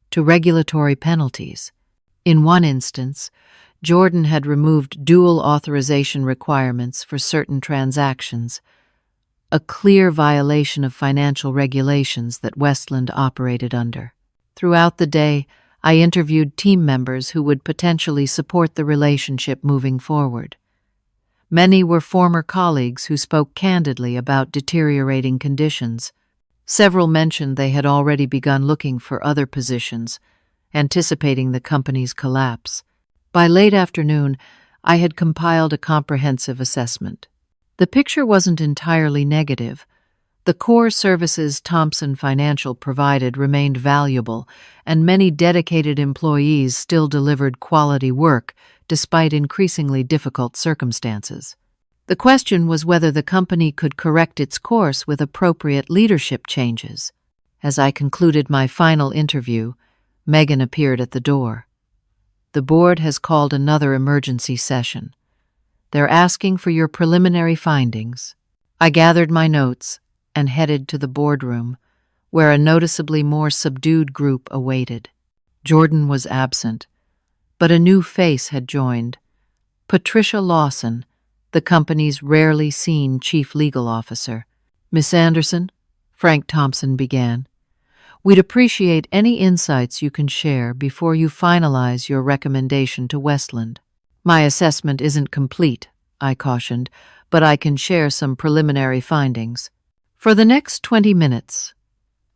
to regulatory penalties. In one instance, Jordan had removed dual authorization requirements for certain transactions, a clear violation of financial regulations that Westland operated under. Throughout the day, I interviewed team members who would potentially support the relationship moving forward. Many were former colleagues who spoke candidly about deteriorating conditions. Several mentioned they had already begun looking for other positions, anticipating the company's collapse. By late afternoon, I had compiled a comprehensive assessment. The picture wasn't entirely negative. The core services Thompson Financial provided remained valuable, and many dedicated employees still delivered quality work despite increasingly difficult circumstances. The question was whether the company could correct its course with appropriate leadership changes. As I concluded my final interview, Megan appeared at the door. "The board has called another emergency session. They're asking for your preliminary findings." I gathered my notes and headed to the boardroom, where a noticeably more subdued group awaited. Jordan was absent, but a new face had joined. Patricia Lawson, the company's rarely seen chief legal officer. "Miss Anderson," Frank Thompson began, "we'd appreciate any insights you can share before you finalize your recommendation to Westland." "My assessment isn't complete," I cautioned, "but I can share some preliminary findings." For the next 20 minutes,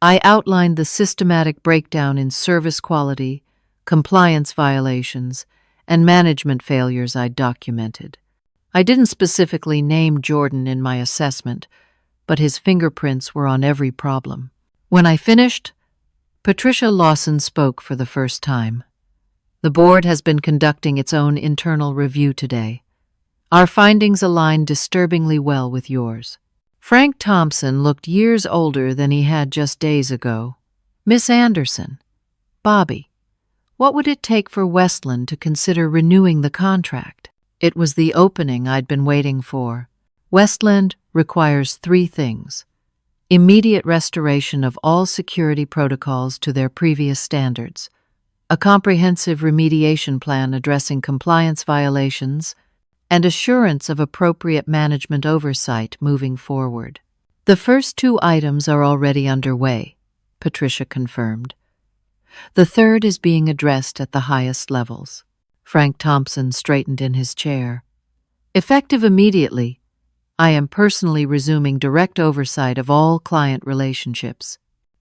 I outlined the systematic breakdown in service quality, compliance violations, and management failures I'd documented. I didn't specifically name Jordan in my assessment, but his fingerprints were on every problem. When I finished, Patricia Lawson spoke for the first time. "The board has been conducting its own internal review today. Our findings align disturbingly well with yours." Frank Thompson looked years older than he had just days ago. "Miss Anderson, Bobby, what would it take for Westland to consider renewing the contract?" It was the opening I'd been waiting for. Westland requires 3 things: immediate restoration of all security protocols to their previous standards, a comprehensive remediation plan addressing compliance violations, and assurance of appropriate management oversight moving forward. "The first 2 items are already underway," Patricia confirmed. "The third is being addressed at the highest levels." Frank Thompson straightened in his chair. "Effective immediately, I am personally resuming direct oversight of all client relationships.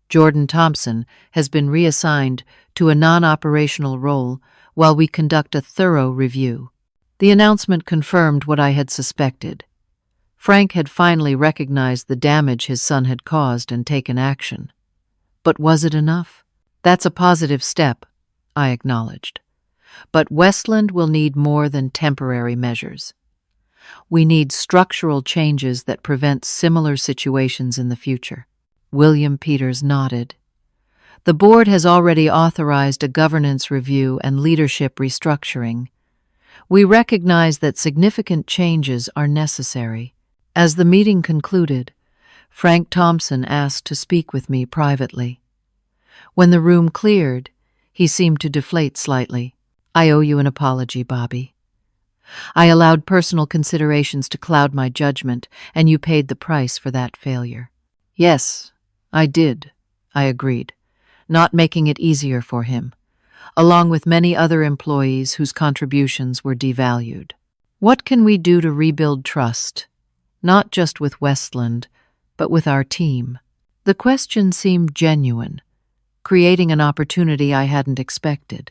Jordan Thompson has been reassigned to a non-operational role while we conduct a thorough review." The announcement confirmed what I had suspected. Frank had finally recognized the damage his son had caused and taken action. But was it enough? "That's a positive step," I acknowledged. "But Westland will need more than temporary measures. We need structural changes that prevent similar situations in the future." William Peters nodded. "The board has already authorized a governance review and leadership restructuring. We recognize that significant changes are necessary." As the meeting concluded, Frank Thompson asked to speak with me privately. When the room cleared, he seemed to deflate slightly. I owe you an apology, Bobby. I allowed personal considerations to cloud my judgment, and you paid the price for that failure. Yes, I did, I agreed, not making it easier for him, along with many other employees whose contributions were devalued. What can we do to rebuild trust, not just with Westland, but with our team? The question seemed genuine, creating an opportunity I hadn't expected.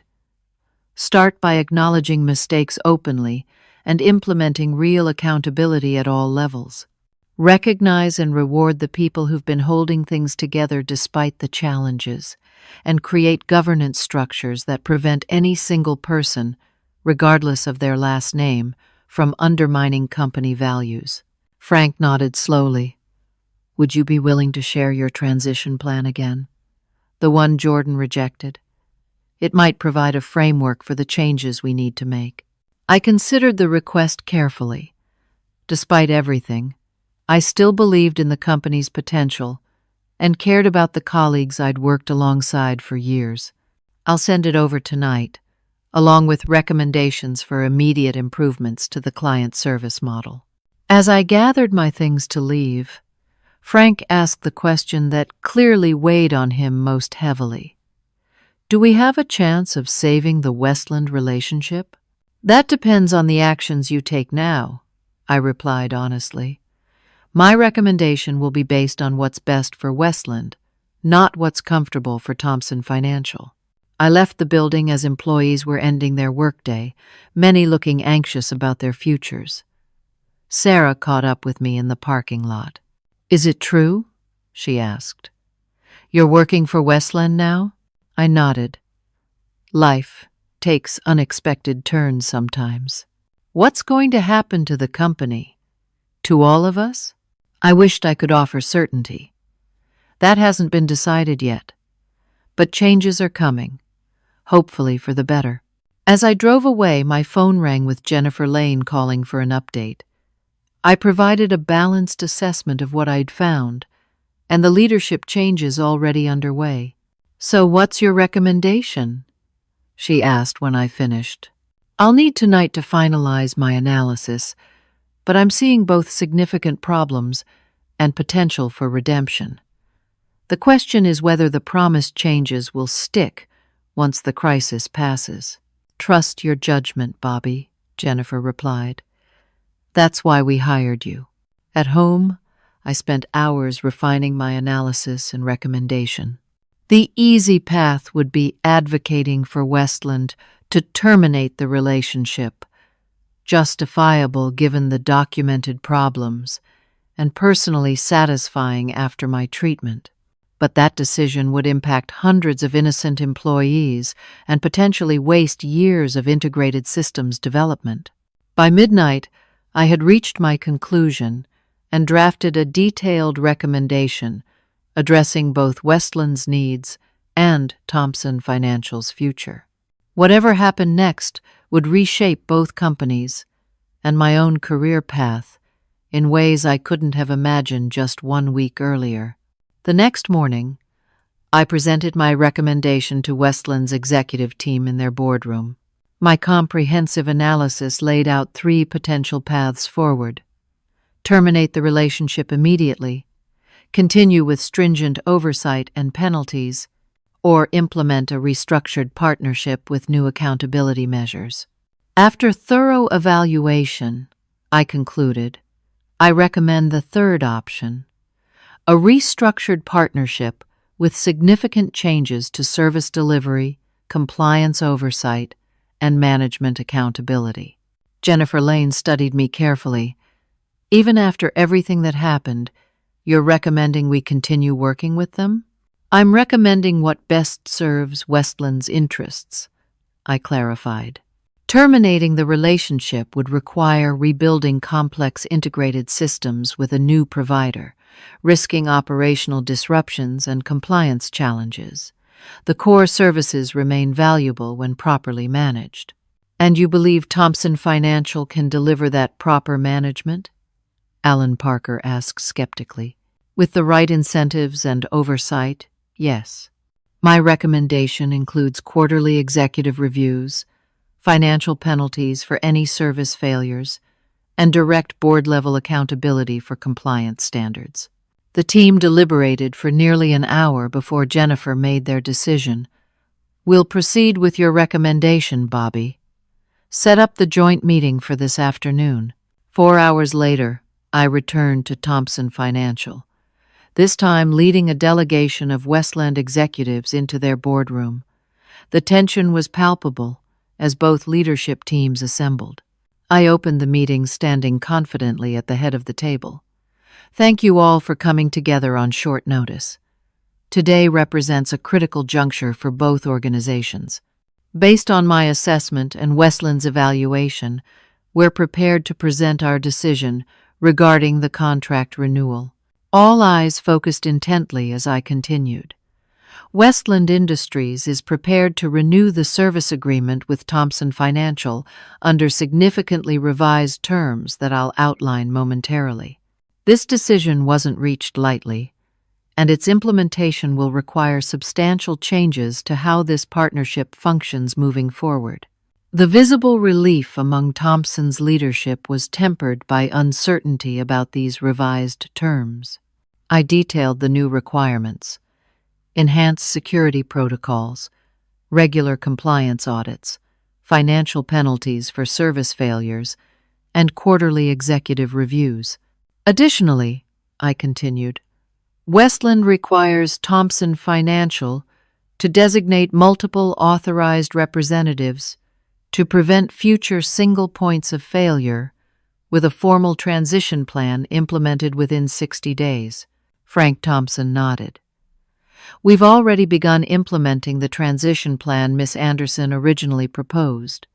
Start by acknowledging mistakes openly and implementing real accountability at all levels. Recognize and reward the people who've been holding things together despite the challenges, and create governance structures that prevent any single person, regardless of their last name, from undermining company values. Frank nodded slowly. Would you be willing to share your transition plan again? The one Jordan rejected. It might provide a framework for the changes we need to make. I considered the request carefully. Despite everything, I still believed in the company's potential and cared about the colleagues I'd worked alongside for years. I'll send it over tonight, along with recommendations for immediate improvements to the client service model. As I gathered my things to leave, Frank asked the question that clearly weighed on him most heavily. Do we have a chance of saving the Westland relationship? That depends on the actions you take now, I replied honestly. My recommendation will be based on what's best for Westland, not what's comfortable for Thompson Financial. I left the building as employees were ending their workday, many looking anxious about their futures. Sarah caught up with me in the parking lot. Is it true? She asked. You're working for Westland now? I nodded. Life takes unexpected turns sometimes. What's going to happen to the company? To all of us? I wished I could offer certainty. That hasn't been decided yet. But changes are coming, hopefully for the better. As I drove away, my phone rang with Jennifer Lane calling for an update. I provided a balanced assessment of what I'd found, and the leadership changes already underway. So what's your recommendation? She asked when I finished. I'll need tonight to finalize my analysis, but I'm seeing both significant problems and potential for redemption. The question is whether the promised changes will stick once the crisis passes. Trust your judgment, Bobby, Jennifer replied. That's why we hired you. At home, I spent hours refining my analysis and recommendation. The easy path would be advocating for Westland to terminate the relationship, justifiable given the documented problems, and personally satisfying after my treatment. But that decision would impact hundreds of innocent employees and potentially waste years of integrated systems development. By midnight, I had reached my conclusion and drafted a detailed recommendation addressing both Westland's needs and Thompson Financial's future. Whatever happened next would reshape both companies and my own career path in ways I couldn't have imagined just 1 week earlier. The next morning, I presented my recommendation to Westland's executive team in their boardroom. My comprehensive analysis laid out 3 potential paths forward. Terminate the relationship immediately, continue with stringent oversight and penalties, or implement a restructured partnership with new accountability measures. After thorough evaluation, I concluded, I recommend the third option, a restructured partnership with significant changes to service delivery, compliance oversight, and management accountability. Jennifer Lane studied me carefully. Even after everything that happened, you're recommending we continue working with them? I'm recommending what best serves Westland's interests, I clarified. Terminating the relationship would require rebuilding complex integrated systems with a new provider, risking operational disruptions and compliance challenges. The core services remain valuable when properly managed. And you believe Thompson Financial can deliver that proper management? Alan Parker asked skeptically. With the right incentives and oversight, yes. My recommendation includes quarterly executive reviews, financial penalties for any service failures, and direct board-level accountability for compliance standards. The team deliberated for nearly an hour before Jennifer made their decision. We'll proceed with your recommendation, Bobby. Set up the joint meeting for this afternoon. 4 hours later, I returned to Thompson Financial, this time leading a delegation of Westland executives into their boardroom. The tension was palpable as both leadership teams assembled. I opened the meeting standing confidently at the head of the table. Thank you all for coming together on short notice. Today represents a critical juncture for both organizations. Based on my assessment and Westland's evaluation, we're prepared to present our decision regarding the contract renewal. All eyes focused intently as I continued. Westland Industries is prepared to renew the service agreement with Thompson Financial under significantly revised terms that I'll outline momentarily. This decision wasn't reached lightly, and its implementation will require substantial changes to how this partnership functions moving forward. The visible relief among Thompson's leadership was tempered by uncertainty about these revised terms. I detailed the new requirements: enhanced security protocols, regular compliance audits, financial penalties for service failures, and quarterly executive reviews. Additionally, I continued, Westland requires Thompson Financial to designate multiple authorized representatives to prevent future single points of failure, with a formal transition plan implemented within 60 days. Frank Thompson nodded. We've already begun implementing the transition plan Ms. Anderson originally proposed.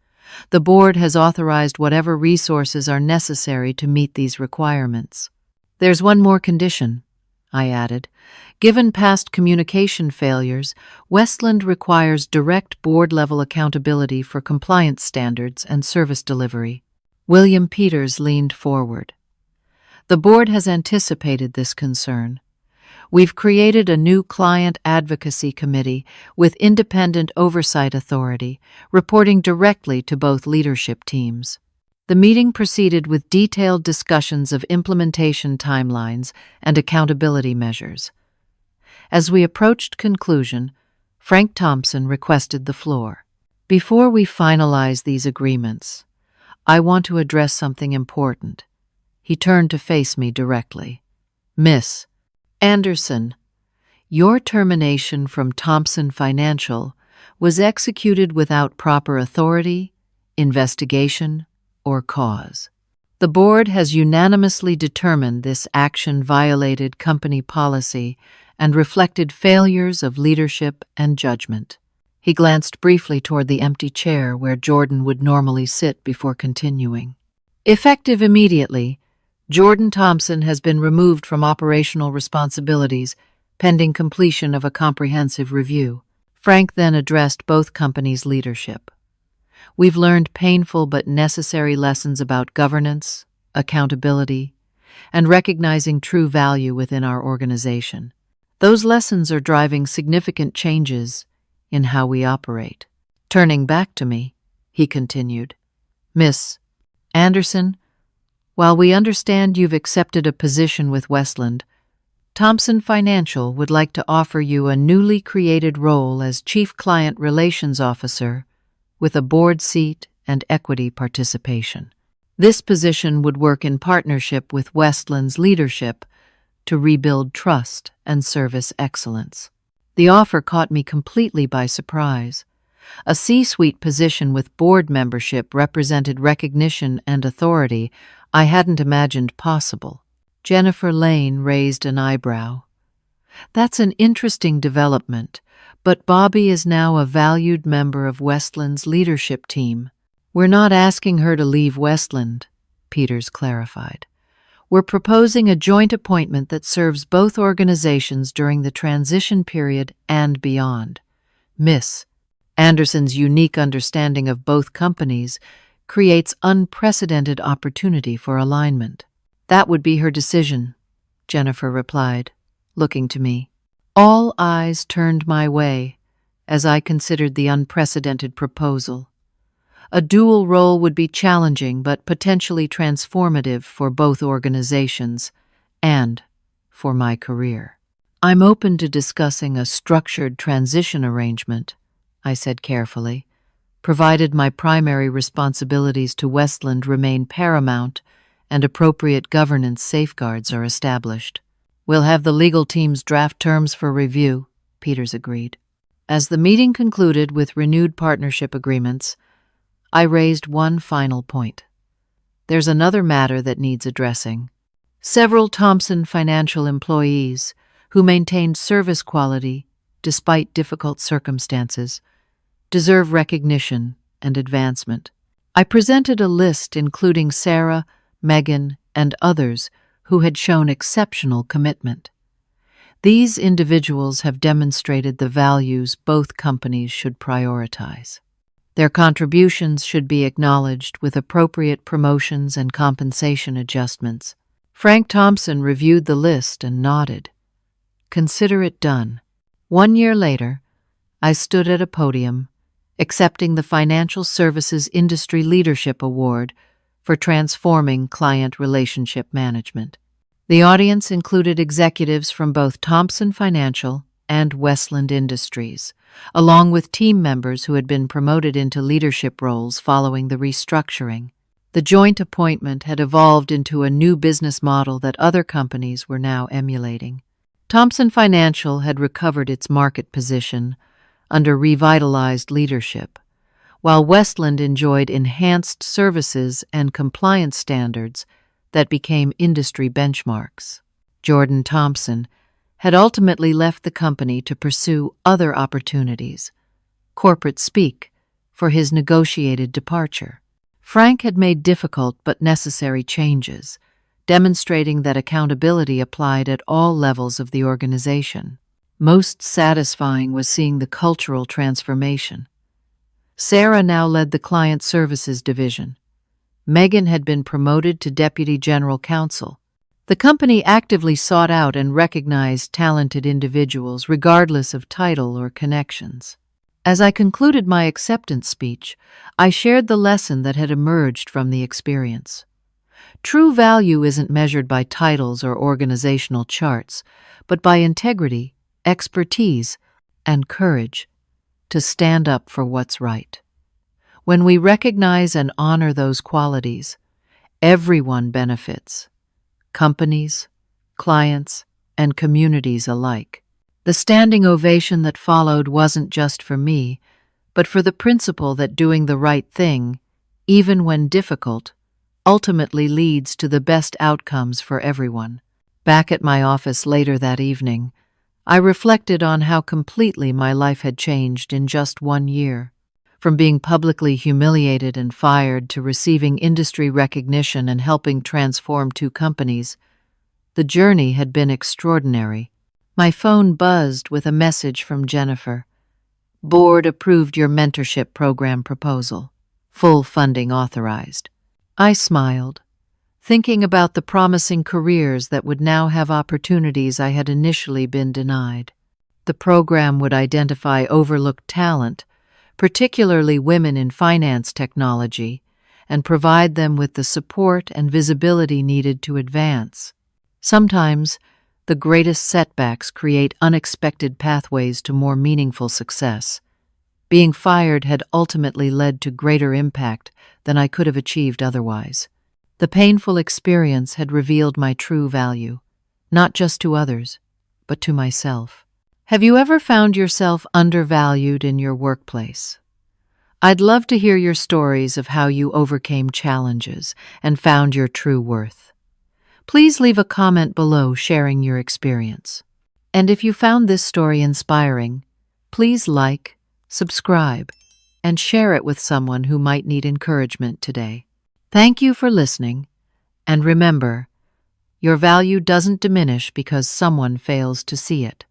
The board has authorized whatever resources are necessary to meet these requirements. There's one more condition, I added. Given past communication failures, Westland requires direct board-level accountability for compliance standards and service delivery. William Peters leaned forward. The board has anticipated this concern. We've created a new client advocacy committee with independent oversight authority, reporting directly to both leadership teams. The meeting proceeded with detailed discussions of implementation timelines and accountability measures. As we approached conclusion, Frank Thompson requested the floor. Before we finalize these agreements, I want to address something important. He turned to face me directly. Miss Anderson, your termination from Thompson Financial was executed without proper authority, investigation, or cause. The board has unanimously determined this action violated company policy and reflected failures of leadership and judgment. He glanced briefly toward the empty chair where Jordan would normally sit before continuing. Effective immediately, Jordan Thompson has been removed from operational responsibilities pending completion of a comprehensive review. Frank then addressed both companies' leadership. We've learned painful but necessary lessons about governance, accountability, and recognizing true value within our organization. Those lessons are driving significant changes in how we operate. Turning back to me, he continued, Miss Anderson, while we understand you've accepted a position with Westland, Thompson Financial would like to offer you a newly created role as Chief Client Relations Officer with a board seat and equity participation. This position would work in partnership with Westland's leadership to rebuild trust and service excellence. The offer caught me completely by surprise. A C-suite position with board membership represented recognition and authority I hadn't imagined possible. Jennifer Lane raised an eyebrow. That's an interesting development, but Bobby is now a valued member of Westland's leadership team. We're not asking her to leave Westland, Peters clarified. We're proposing a joint appointment that serves both organizations during the transition period and beyond. Miss Anderson's unique understanding of both companies creates unprecedented opportunity for alignment. That would be her decision, Jennifer replied, looking to me. All eyes turned my way as I considered the unprecedented proposal. A dual role would be challenging but potentially transformative for both organizations and for my career. I'm open to discussing a structured transition arrangement, I said carefully, provided my primary responsibilities to Westland remain paramount and appropriate governance safeguards are established. We'll have the legal teams draft terms for review, Peters agreed. As the meeting concluded with renewed partnership agreements, I raised one final point. There's another matter that needs addressing. Several Thomson Financial employees who maintained service quality despite difficult circumstances deserve recognition and advancement. I presented a list including Sarah, Megan, and others who had shown exceptional commitment. These individuals have demonstrated the values both companies should prioritize. Their contributions should be acknowledged with appropriate promotions and compensation adjustments. Frank Thompson reviewed the list and nodded. Consider it done. 1 year later, I stood at a podium, accepting the Financial Services Industry Leadership Award for transforming client relationship management. The audience included executives from both Thomson Financial and Westland Industries, along with team members who had been promoted into leadership roles following the restructuring. The joint appointment had evolved into a new business model that other companies were now emulating. Thomson Financial had recovered its market position under revitalized leadership, while Westland enjoyed enhanced services and compliance standards that became industry benchmarks. Jordan Thompson had ultimately left the company to pursue other opportunities, corporate speak, for his negotiated departure. Frank had made difficult but necessary changes, demonstrating that accountability applied at all levels of the organization. Most satisfying was seeing the cultural transformation. Sarah now led the Client Services Division. Megan had been promoted to Deputy General Counsel. The company actively sought out and recognized talented individuals regardless of title or connections. As I concluded my acceptance speech, I shared the lesson that had emerged from the experience. True value isn't measured by titles or organizational charts, but by integrity, expertise, and courage to stand up for what's right. When we recognize and honor those qualities, everyone benefits. Companies, clients, and communities alike. The standing ovation that followed wasn't just for me, but for the principle that doing the right thing, even when difficult, ultimately leads to the best outcomes for everyone. Back at my office later that evening, I reflected on how completely my life had changed in just 1 year. From being publicly humiliated and fired to receiving industry recognition and helping transform 2 companies, the journey had been extraordinary. My phone buzzed with a message from Jennifer. Board approved your mentorship program proposal. Full funding authorized. I smiled, thinking about the promising careers that would now have opportunities I had initially been denied. The program would identify overlooked talent, particularly women in finance technology, and provide them with the support and visibility needed to advance. Sometimes, the greatest setbacks create unexpected pathways to more meaningful success. Being fired had ultimately led to greater impact than I could have achieved otherwise. The painful experience had revealed my true value, not just to others, but to myself. Have you ever found yourself undervalued in your workplace? I'd love to hear your stories of how you overcame challenges and found your true worth. Please leave a comment below sharing your experience. And if you found this story inspiring, please like, subscribe, and share it with someone who might need encouragement today. Thank you for listening, and remember, your value doesn't diminish because someone fails to see it.